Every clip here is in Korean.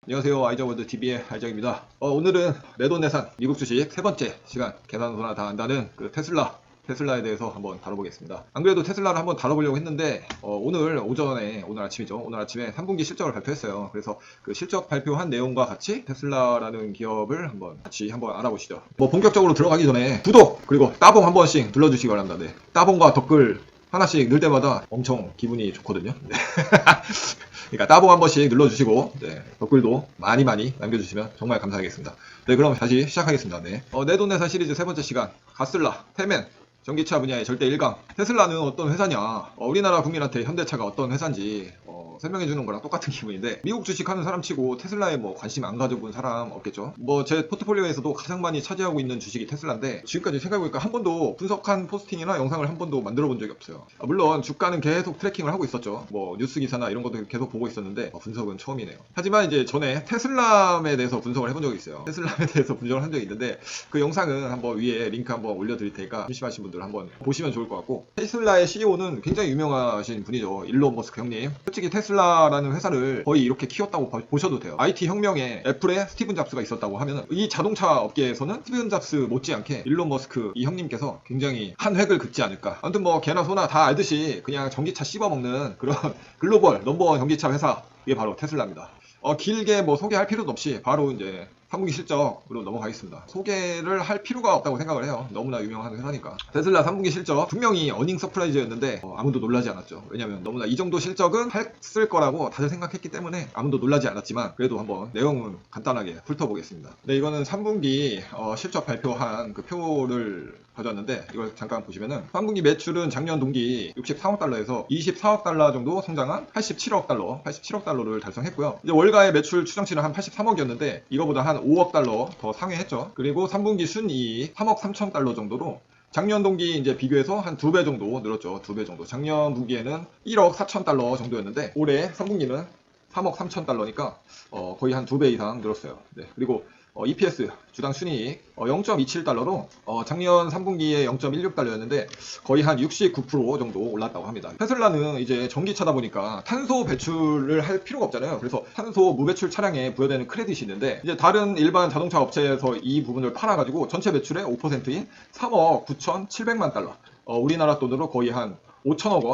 안녕하세요. 아이작월드TV의 아이작입니다. 오늘은 내돈내산 미국 주식 세 번째 시간 계산서나 다 안다는 그 테슬라에 대해서 한번 다뤄보겠습니다. 안 그래도 테슬라를 한번 다뤄보려고 했는데 오늘 아침이죠. 오늘 아침에 3분기 실적을 발표했어요. 그래서 그 실적 발표한 내용과 같이 테슬라라는 기업을 같이 한번 알아보시죠. 본격적으로 들어가기 전에 구독 그리고 따봉 한 번씩 눌러주시기 바랍니다. 네. 따봉과 댓글 하나씩 넣을 때마다 엄청 기분이 좋거든요. 네. 그러니까 따봉 한 번씩 눌러주시고, 네, 댓글도 많이 남겨주시면 정말 감사하겠습니다. 네, 그럼 다시 시작하겠습니다. 네. 내돈내산 시리즈 세 번째 시간, 가슬라, 테멘, 전기차 분야의 절대 1강. 테슬라는 어떤 회사냐, 우리나라 국민한테 현대차가 어떤 회사인지 설명해주는 거랑 똑같은 기분인데, 미국 주식하는 사람 치고 테슬라에 관심 안 가져본 사람 없겠죠. 제 포트폴리오에서도 가장 많이 차지하고 있는 주식이 테슬라인데, 지금까지 생각해보니까 한 번도 분석한 포스팅이나 영상을 한 번도 만들어 본 적이 없어요. 물론 주가는 계속 트래킹을 하고 있었죠. 뉴스 기사나 이런 것도 계속 보고 있었는데 분석은 처음이네요. 하지만 이제 전에 테슬라에 대해서 분석을 해본 적이 있어요. 테슬라에 대해서 분석을 한 적이 있는데, 그 영상은 한번 위에 링크 한번 올려드릴 테니까 심심하신 분들 한번 보시면 좋을 것 같고, 테슬라의 CEO는 굉장히 유명하신 분이죠. 일론 머스크 형님. 솔직히 테슬라라는 회사를 거의 이렇게 키웠다고 보셔도 돼요. IT 혁명에 애플에 스티븐 잡스가 있었다고 하면, 이 자동차 업계에서는 스티븐 잡스 못지않게 일론 머스크 이 형님께서 굉장히 한 획을 긋지 않을까. 아무튼 개나 소나 다 알듯이 그냥 전기차 씹어먹는 그런 글로벌 넘버원 전기차 회사, 이게 바로 테슬라입니다. 길게 소개할 필요도 없이 바로 이제 3분기 실적으로 넘어가겠습니다. 소개를 할 필요가 없다고 생각을 해요. 너무나 유명한 회사니까. 테슬라 3분기 실적 분명히 어닝 서프라이즈였는데 아무도 놀라지 않았죠. 왜냐면 너무나 이 정도 실적은 했을 거라고 다들 생각했기 때문에 아무도 놀라지 않았지만, 그래도 한번 내용은 간단하게 훑어보겠습니다. 네, 이거는 3분기 실적 발표한 그 표를 가져왔는데, 이걸 잠깐 보시면은 3분기 매출은 작년 동기 64억 달러에서 24억 달러 정도 성장한 87억 달러를 달성했고요. 이제 월가의 매출 추정치는 한 83억이었는데 이거보다 한 5억 달러 더 상회했죠. 그리고 3분기 순이익 3억 3천 달러 정도로 작년 동기 이제 비교해서 한 2배 정도 늘었죠. 2배 정도. 작년 분기에는 1억 4천 달러 정도였는데 올해 3분기는 3억 3천 달러니까 거의 한 2배 이상 늘었어요. 네. 그리고 EPS 주당 순이익 0.27달러로 작년 3분기에 0.16달러였는데 거의 한 69% 정도 올랐다고 합니다. 테슬라는 이제 전기차다 보니까 탄소 배출을 할 필요가 없잖아요. 그래서 탄소 무배출 차량에 부여되는 크레딧이 있는데, 이제 다른 일반 자동차 업체에서 이 부분을 팔아가지고 전체 매출의 5%인 3억 9,700만 달러, 우리나라 돈으로 거의 한 5천억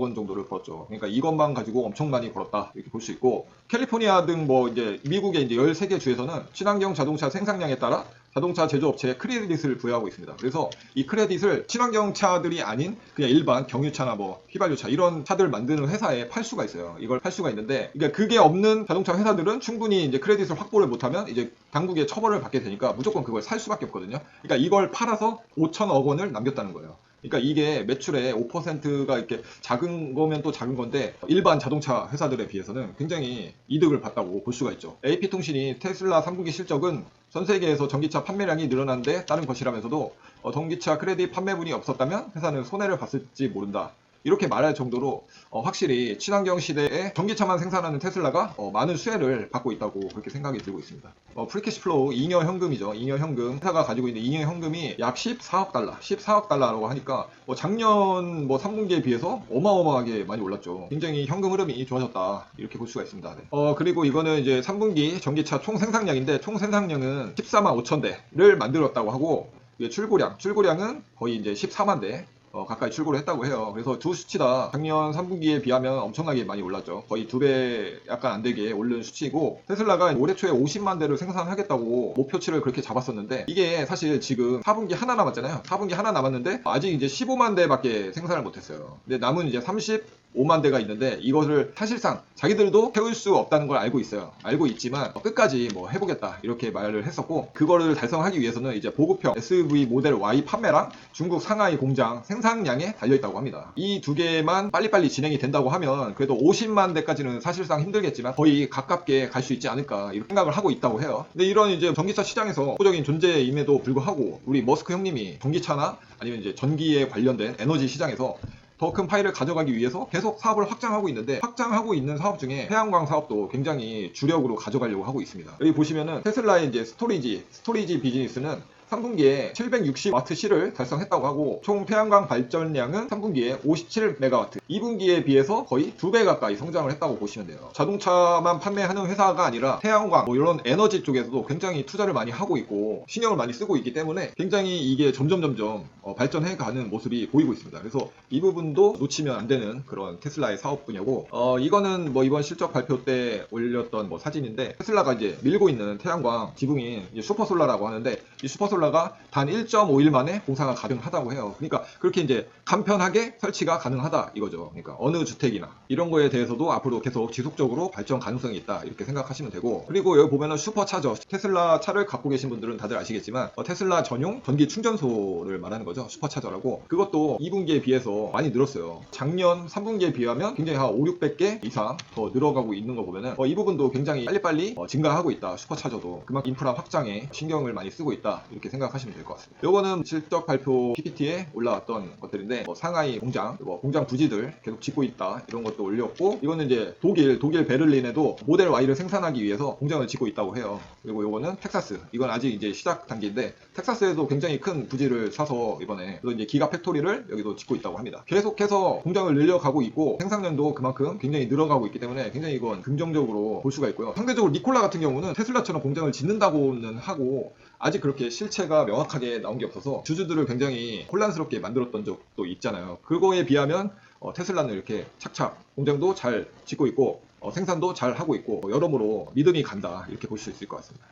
원 정도를 벌었죠. 그러니까 이것만 가지고 엄청 많이 벌었다, 이렇게 볼 수 있고, 캘리포니아 등 이제 미국의 이제 13개 주에서는 친환경 자동차 생산량에 따라 자동차 제조업체에 크레딧을 부여하고 있습니다. 그래서 이 크레딧을 친환경 차들이 아닌 그냥 일반 경유차나 휘발유차 이런 차들 만드는 회사에 팔 수가 있어요. 이걸 팔 수가 있는데, 그러니까 그게 없는 자동차 회사들은 충분히 이제 크레딧을 확보를 못하면 이제 당국의 처벌을 받게 되니까 무조건 그걸 살 수밖에 없거든요. 그러니까 이걸 팔아서 5천억 원을 남겼다는 거예요. 그러니까 이게 매출의 5%가 이렇게 작은 거면 또 작은 건데, 일반 자동차 회사들에 비해서는 굉장히 이득을 봤다고 볼 수가 있죠. AP통신이 테슬라 3분기 실적은 전 세계에서 전기차 판매량이 늘어난 데 따른 것이라면서도 전기차 크레딧 판매분이 없었다면 회사는 손해를 봤을지 모른다, 이렇게 말할 정도로 확실히 친환경 시대에 전기차만 생산하는 테슬라가 많은 수혜를 받고 있다고 그렇게 생각이 들고 있습니다. 프리캐시 플로우, 잉여 현금이죠. 잉여 현금. 회사가 가지고 있는 잉여 현금이 약 14억 달러라고 하니까 작년 3분기에 비해서 어마어마하게 많이 올랐죠. 굉장히 현금 흐름이 좋아졌다, 이렇게 볼 수가 있습니다. 네. 그리고 이거는 이제 3분기 전기차 총 생산량인데, 총 생산량은 14만 5천 대를 만들었다고 하고, 출고량은 거의 이제 14만 대 가까이 출고를 했다고 해요. 그래서 두 수치 다 작년 3분기에 비하면 엄청나게 많이 올랐죠. 거의 2배 약간 안 되게 오른 수치이고, 테슬라가 올해 초에 50만 대를 생산하겠다고 목표치를 그렇게 잡았었는데, 이게 사실 지금 4분기 하나 남았잖아요. 4분기 하나 남았는데 아직 이제 15만 대밖에 생산을 못했어요. 근데 남은 이제 35만 대가 있는데, 이것을 사실상 자기들도 태울 수 없다는 걸 알고 있어요. 알고 있지만 끝까지 해보겠다, 이렇게 말을 했었고, 그거를 달성하기 위해서는 이제 보급형 SUV 모델 Y 판매랑 중국 상하이 공장 생산량에 달려있다고 합니다. 이 두 개만 빨리빨리 진행이 된다고 하면 그래도 50만 대까지는 사실상 힘들겠지만 거의 가깝게 갈 수 있지 않을까, 이렇게 생각을 하고 있다고 해요. 근데 이런 이제 전기차 시장에서 호적인 존재임에도 불구하고 우리 머스크 형님이 전기차나 아니면 이제 전기에 관련된 에너지 시장에서 더 큰 파일을 가져가기 위해서 계속 사업을 확장하고 있는데, 확장하고 있는 사업 중에 태양광 사업도 굉장히 주력으로 가져가려고 하고 있습니다. 여기 보시면은 테슬라의 이제 스토리지 비즈니스는 3분기에 760W시를 달성했다고 하고 총 태양광 발전량은 3분기에 57MW, 2분기에 비해서 거의 2배 가까이 성장을 했다고 보시면 돼요. 자동차만 판매하는 회사가 아니라 태양광 뭐 이런 에너지 쪽에서도 굉장히 투자를 많이 하고 있고 신경을 많이 쓰고 있기 때문에 굉장히 이게 점점 발전해가는 모습이 보이고 있습니다. 그래서 이 부분도 놓치면 안 되는 그런 테슬라의 사업 분야고, 이거는 뭐 이번 실적 발표 때 올렸던 뭐 사진인데, 테슬라가 이제 밀고 있는 태양광 지붕인 슈퍼솔라라고 하는데, 이 슈퍼솔라가 단 1.5일 만에 공사가 가능하다고 해요. 그러니까 그렇게 이제 간편하게 설치가 가능하다 이거죠. 그러니까 어느 주택이나 이런 거에 대해서도 앞으로 계속 지속적으로 발전 가능성이 있다 이렇게 생각하시면 되고, 그리고 여기 보면은 슈퍼차저, 테슬라 차를 갖고 계신 분들은 다들 아시겠지만 테슬라 전용 전기 충전소를 말하는 거죠. 슈퍼차저라고. 그것도 2분기에 비해서 많이 늘었어요. 작년 3분기에 비하면 굉장히 한 500~600개 이상 더 늘어가고 있는 거 보면은 이 부분도 굉장히 빨리빨리 증가하고 있다. 슈퍼차저도 그만큼 인프라 확장에 신경을 많이 쓰고 있다 이렇게 생각하시면 될 것 같습니다. 요거는 실적 발표 PPT에 올라왔던 것들인데, 상하이 공장, 공장 부지들 계속 짓고 있다 이런 것도 올렸고, 이거는 이제 독일 베를린에도 모델 Y를 생산하기 위해서 공장을 짓고 있다고 해요. 그리고 요거는 텍사스, 이건 아직 이제 시작 단계인데 텍사스에도 굉장히 큰 부지를 사서 이번에 또 이제 기가 팩토리를 여기도 짓고 있다고 합니다. 계속해서 공장을 늘려가고 있고 생산량도 그만큼 굉장히 늘어가고 있기 때문에 굉장히 이건 긍정적으로 볼 수가 있고요. 상대적으로 니콜라 같은 경우는 테슬라처럼 공장을 짓는다고는 하고 아직 그렇게 실체가 명확하게 나온 게 없어서 주주들을 굉장히 혼란스럽게 만들었던 적도 있잖아요. 그거에 비하면 테슬라는 이렇게 착착 공장도 잘 짓고 있고 생산도 잘 하고 있고 여러모로 믿음이 간다 이렇게 볼 수 있을 것 같습니다.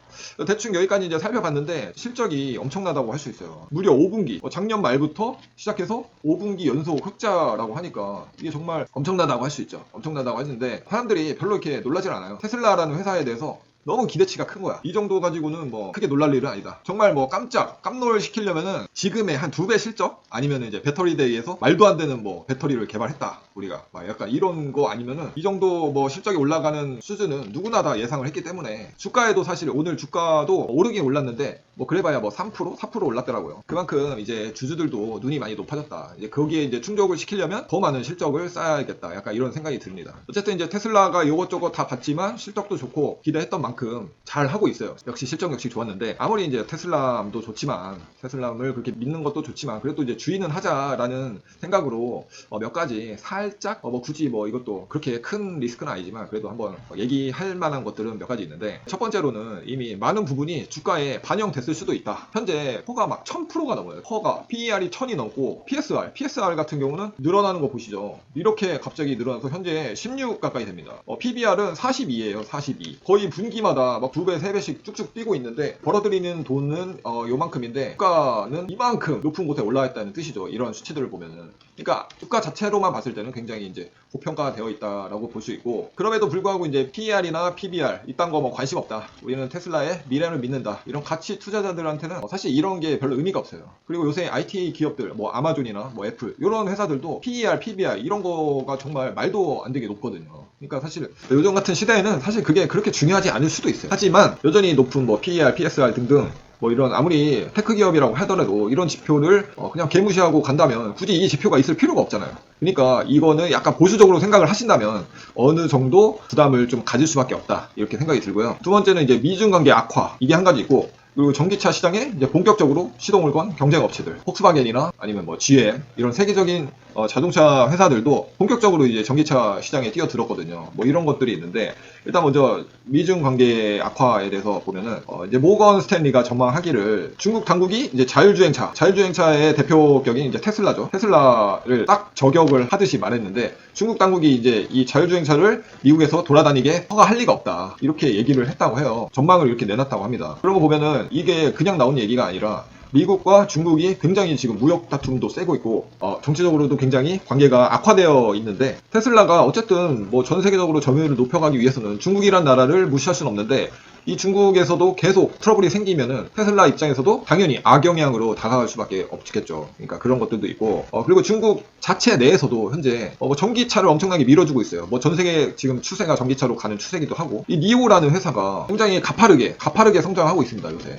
대충 여기까지 이제 살펴봤는데 실적이 엄청나다고 할 수 있어요. 무려 5분기, 작년 말부터 시작해서 5분기 연속 흑자라고 하니까 이게 정말 엄청나다고 할 수 있죠. 엄청나다고 하는데 사람들이 별로 이렇게 놀라질 않아요. 테슬라라는 회사에 대해서 너무 기대치가 큰 거야. 이 정도 가지고는 뭐 크게 놀랄 일은 아니다. 정말 뭐 깜놀 시키려면은 지금의 한 2배 실적 아니면은 이제 배터리 대회에서 말도 안 되는 뭐 배터리를 개발했다 우리가 막 약간 이런 거 아니면은 이 정도 뭐 실적이 올라가는 수준은 누구나 다 예상을 했기 때문에, 주가에도 사실 오늘 주가도 오르긴 올랐는데 뭐 그래봐야 뭐 3%? 4% 올랐더라고요. 그만큼 이제 주주들도 눈이 많이 높아졌다. 이제 거기에 이제 충족을 시키려면 더 많은 실적을 쌓아야겠다. 약간 이런 생각이 듭니다. 어쨌든 이제 테슬라가 이것저것 다 봤지만 실적도 좋고 기대했던 만큼 잘 하고 있어요. 역시 실적 역시 좋았는데, 아무리 이제 테슬라도 좋지만 테슬라를 그렇게 믿는 것도 좋지만 그래도 이제 주의는 하자라는 생각으로 몇 가지 살짝 뭐 굳이 뭐 이것도 그렇게 큰 리스크는 아니지만 그래도 한번 얘기할 만한 것들은 몇 가지 있는데, 첫 번째로는 이미 많은 부분이 주가에 반영됐을 수도 있다. 현재 퍼가 막 1000%가 넘어요. 퍼가 PER이 1000이 넘고 PSR 같은 경우는 늘어나는 거 보시죠. 이렇게 갑자기 늘어나서 현재 16 가까이 됩니다. PBR은 42예요. 42. 거의 분기마다 막 2배, 3배씩 쭉쭉 뛰고 있는데 벌어들이는 돈은 요만큼인데 주가는 이만큼 높은 곳에 올라와 있다는 뜻이죠. 이런 수치들을 보면은. 그러니까 주가 자체로만 봤을 때는 굉장히 이제 고평가가 되어 있다라고 볼 수 있고, 그럼에도 불구하고 이제 PER이나 PBR 이딴 거 뭐 관심 없다. 우리는 테슬라의 미래를 믿는다. 이런 가치 투자자들한테는 사실 이런 게 별로 의미가 없어요. 그리고 요새 IT 기업들 뭐 아마존이나 뭐 애플 이런 회사들도 PER, PBR 이런 거가 정말 말도 안 되게 높거든요. 그러니까 사실 요즘 같은 시대에는 사실 그게 그렇게 중요하지 않을 수도 있어요. 하지만 여전히 높은 뭐 PER, PSR 등등 뭐 이런 아무리 테크 기업이라고 하더라도 이런 지표를 그냥 개무시하고 간다면 굳이 이 지표가 있을 필요가 없잖아요. 그러니까 이거는 약간 보수적으로 생각을 하신다면 어느 정도 부담을 좀 가질 수밖에 없다 이렇게 생각이 들고요. 두 번째는 이제 미중 관계 악화, 이게 한 가지 있고, 그리고 전기차 시장에 이제 본격적으로 시동을 건 경쟁 업체들, 폭스바겐이나 아니면 뭐 GM 이런 세계적인 자동차 회사들도 본격적으로 이제 전기차 시장에 뛰어들었거든요. 뭐 이런 것들이 있는데, 일단 먼저 미중 관계 악화에 대해서 보면은 이제 모건 스탠리가 전망하기를 중국 당국이 이제 자율주행차의 대표격인 이제 테슬라죠. 테슬라를 딱 저격을 하듯이 말했는데, 중국 당국이 이제 이 자율주행차를 미국에서 돌아다니게 허가할 리가 없다 이렇게 얘기를 했다고 해요. 전망을 이렇게 내놨다고 합니다. 그런 거 보면은 이게 그냥 나온 얘기가 아니라 미국과 중국이 굉장히 지금 무역 다툼도 세고 있고 정치적으로도 굉장히 관계가 악화되어 있는데, 테슬라가 어쨌든 뭐 전 세계적으로 점유율을 높여가기 위해서는 중국이란 나라를 무시할 수는 없는데, 이 중국에서도 계속 트러블이 생기면은 테슬라 입장에서도 당연히 악영향으로 다가갈 수밖에 없겠죠. 그러니까 그런 것들도 있고, 그리고 중국 자체 내에서도 현재 뭐 전기차를 엄청나게 밀어주고 있어요. 뭐 전 세계 지금 추세가 전기차로 가는 추세기도 하고, 이 니오라는 회사가 굉장히 가파르게 성장하고 있습니다 요새.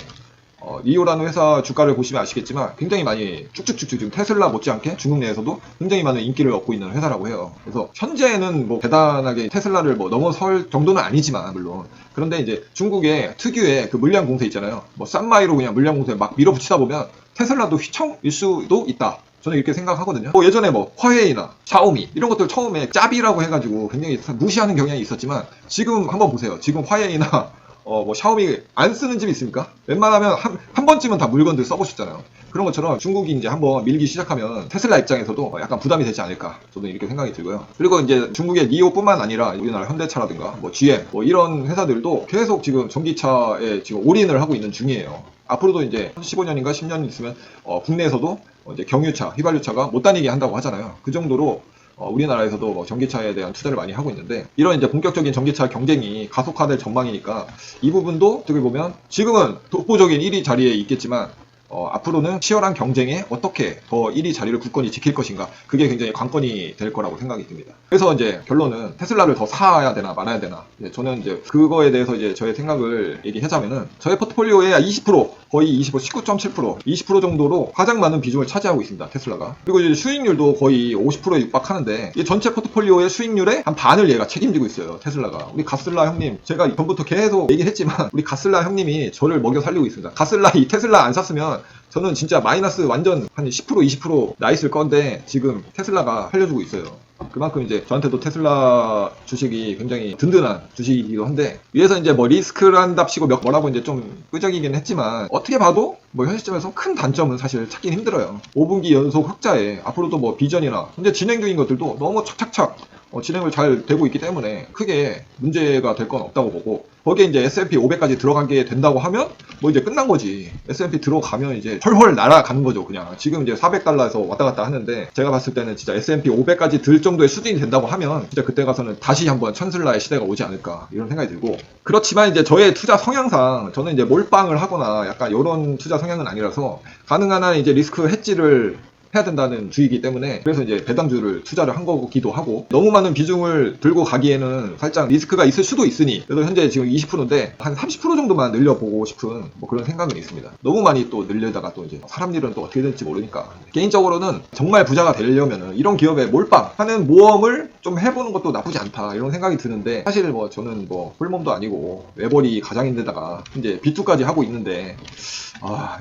니오라는 회사 주가를 보시면 아시겠지만 굉장히 많이 쭉쭉쭉쭉 지금 테슬라 못지않게 중국 내에서도 굉장히 많은 인기를 얻고 있는 회사라고 해요. 그래서 현재는 뭐 대단하게 테슬라를 뭐 넘어설 정도는 아니지만 물론 그런데 이제 중국의 특유의 그 물량 공세 있잖아요. 뭐 싼마이로 그냥 물량 공세 막 밀어붙이다 보면 테슬라도 휘청일 수도 있다. 저는 이렇게 생각하거든요. 뭐 예전에 뭐 화웨이나 샤오미 이런 것들 처음에 짭이라고 해가지고 굉장히 무시하는 경향이 있었지만 지금 한번 보세요. 지금 화웨이나 뭐 샤오미 안 쓰는 집 있습니까? 웬만하면 한 번쯤은 다 물건들 써보셨잖아요. 그런 것처럼 중국이 이제 한번 밀기 시작하면 테슬라 입장에서도 약간 부담이 되지 않을까 저는 이렇게 생각이 들고요. 그리고 이제 중국의 니오뿐만 아니라 우리나라 현대차라든가 뭐 GM 뭐 이런 회사들도 계속 지금 전기차에 지금 올인을 하고 있는 중이에요. 앞으로도 이제 15년인가 10년 있으면 국내에서도 이제 경유차, 휘발유차가 못 다니게 한다고 하잖아요. 그 정도로 우리나라에서도 뭐 전기차에 대한 투자를 많이 하고 있는데 이런 이제 본격적인 전기차 경쟁이 가속화될 전망이니까 이 부분도 어떻게 보면 지금은 독보적인 1위 자리에 있겠지만 앞으로는 치열한 경쟁에 어떻게 더 1위 자리를 굳건히 지킬 것인가 그게 굉장히 관건이 될 거라고 생각이 듭니다. 그래서 이제 결론은 테슬라를 더 사야 되나 말아야 되나 저는 이제 그거에 대해서 이제 저의 생각을 얘기하자면은 저의 포트폴리오의 20% 거의 19.7% 20% 정도로 가장 많은 비중을 차지하고 있습니다. 테슬라가. 그리고 이제 수익률도 거의 50%에 육박하는데 이 전체 포트폴리오의 수익률의 한 반을 얘가 책임지고 있어요. 테슬라가. 우리 가슬라 형님 제가 전부터 계속 얘기했지만 우리 가슬라 형님이 저를 먹여 살리고 있습니다. 가슬라 이 테슬라 안 샀으면 저는 진짜 마이너스 완전 한 10% 20% 나 있을 건데 지금 테슬라가 살려주고 있어요. 그만큼 이제 저한테도 테슬라 주식이 굉장히 든든한 주식이기도 한데 위에서 이제 뭐 리스크란답시고 뭐라고 이제 좀 끄적이긴 했지만 어떻게 봐도 뭐 현 시점에서 큰 단점은 사실 찾긴 힘들어요. 5분기 연속 흑자에 앞으로도 뭐 비전이나 현재 진행 중인 것들도 너무 착착착 진행을 잘 되고 있기 때문에 크게 문제가 될 건 없다고 보고 거기에 이제 S&P 500까지 들어가게 된다고 하면 뭐 이제 끝난 거지. S&P 들어가면 이제 헐헐 날아가는 거죠. 그냥 지금 이제 400달러에서 왔다 갔다 하는데 제가 봤을 때는 진짜 S&P 500까지 들 정도의 수준이 된다고 하면 진짜 그때 가서는 다시 한번 천슬라의 시대가 오지 않을까 이런 생각이 들고 그렇지만 이제 저의 투자 성향상 저는 이제 몰빵을 하거나 약간 이런 투자 성향은 아니라서 가능한 한 이제 리스크 해지를 해야 된다는 주의이기 때문에 그래서 이제 배당주를 투자를 한 거기도 하고 너무 많은 비중을 들고 가기에는 살짝 리스크가 있을 수도 있으니 그래도 현재 지금 20%인데 한 30% 정도만 늘려보고 싶은 뭐 그런 생각은 있습니다. 너무 많이 또 늘려다가 또 이제 사람 일은 또 어떻게 될지 모르니까 개인적으로는 정말 부자가 되려면은 이런 기업에 몰빵하는 모험을 좀 해보는 것도 나쁘지 않다 이런 생각이 드는데 사실 뭐 저는 뭐 홀몸도 아니고 외벌이 가장인데다가 이제 B2까지 하고 있는데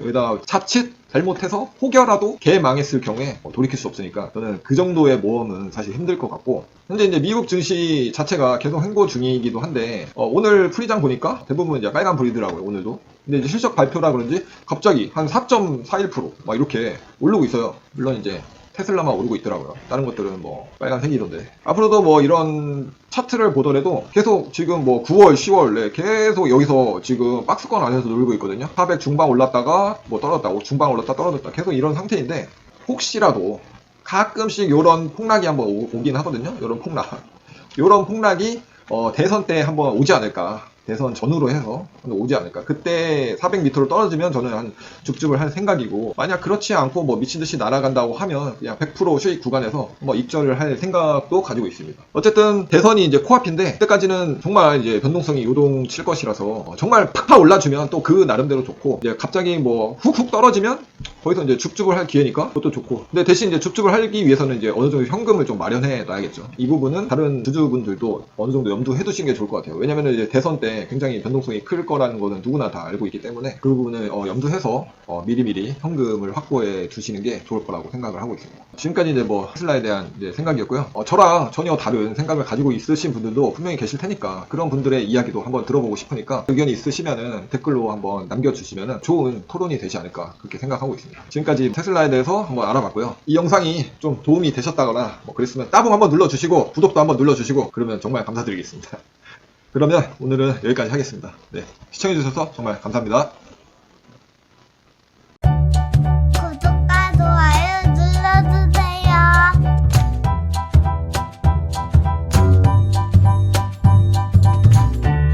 여기다가 자칫 잘못해서 혹여라도 개 망했을 경우에 돌이킬 수 없으니까 저는 그 정도의 모험은 사실 힘들 것 같고 현재 이제 미국 증시 자체가 계속 횡보 중이기도 한데 오늘 풀이장 보니까 대부분 이제 빨간 불이더라고요. 오늘도. 근데 이제 실적 발표라 그런지 갑자기 한 4.41% 막 이렇게 오르고 있어요. 물론 이제 테슬라만 오르고 있더라고요. 다른 것들은 뭐 빨간색이던데. 앞으로도 뭐 이런 차트를 보더라도 계속 지금 뭐 9월, 10월 계속 여기서 지금 박스권 안에서 놀고 있거든요. 400 중반 올랐다가 뭐 떨어졌다, 중반 올랐다 떨어졌다 계속 이런 상태인데 혹시라도 가끔씩 이런 폭락이 한번 오긴 하거든요. 이런 폭락. 이런 폭락이 대선 때 한번 오지 않을까. 대선 전후로 해서 오지 않을까. 그때 400m로 떨어지면 저는 한 줍줍을 할 생각이고 만약 그렇지 않고 뭐 미친듯이 날아간다고 하면 그냥 100% 수익 구간에서 뭐 입절을 할 생각도 가지고 있습니다. 어쨌든 대선이 이제 코앞인데 그때까지는 정말 이제 변동성이 요동칠 것이라서 정말 팍팍 올라주면 또 그 나름대로 좋고 이제 갑자기 뭐 훅훅 떨어지면 거기서 이제 줍줍을 할 기회니까 그것도 좋고 근데 대신 이제 줍줍을 하기 위해서는 이제 어느 정도 현금을 좀 마련해 놔야겠죠. 이 부분은 다른 주주분들도 어느 정도 염두해 두시는 게 좋을 것 같아요. 왜냐면 이제 대선 때 굉장히 변동성이 클 거라는 거는 누구나 다 알고 있기 때문에 그 부분을 염두해서 미리미리 현금을 확보해 주시는 게 좋을 거라고 생각을 하고 있습니다. 지금까지 이제 뭐 테슬라에 대한 이제 생각이었고요. 저랑 전혀 다른 생각을 가지고 있으신 분들도 분명히 계실 테니까 그런 분들의 이야기도 한번 들어보고 싶으니까 의견이 있으시면은 댓글로 한번 남겨주시면은 좋은 토론이 되지 않을까 그렇게 생각하고 있습니다. 지금까지 테슬라에 대해서 한번 알아봤고요. 이 영상이 좀 도움이 되셨다거나 뭐 그랬으면 따봉 한번 눌러주시고 구독도 한번 눌러주시고 그러면 정말 감사드리겠습니다. 그러면 오늘은 여기까지 하겠습니다. 네, 시청해주셔서 정말 감사합니다.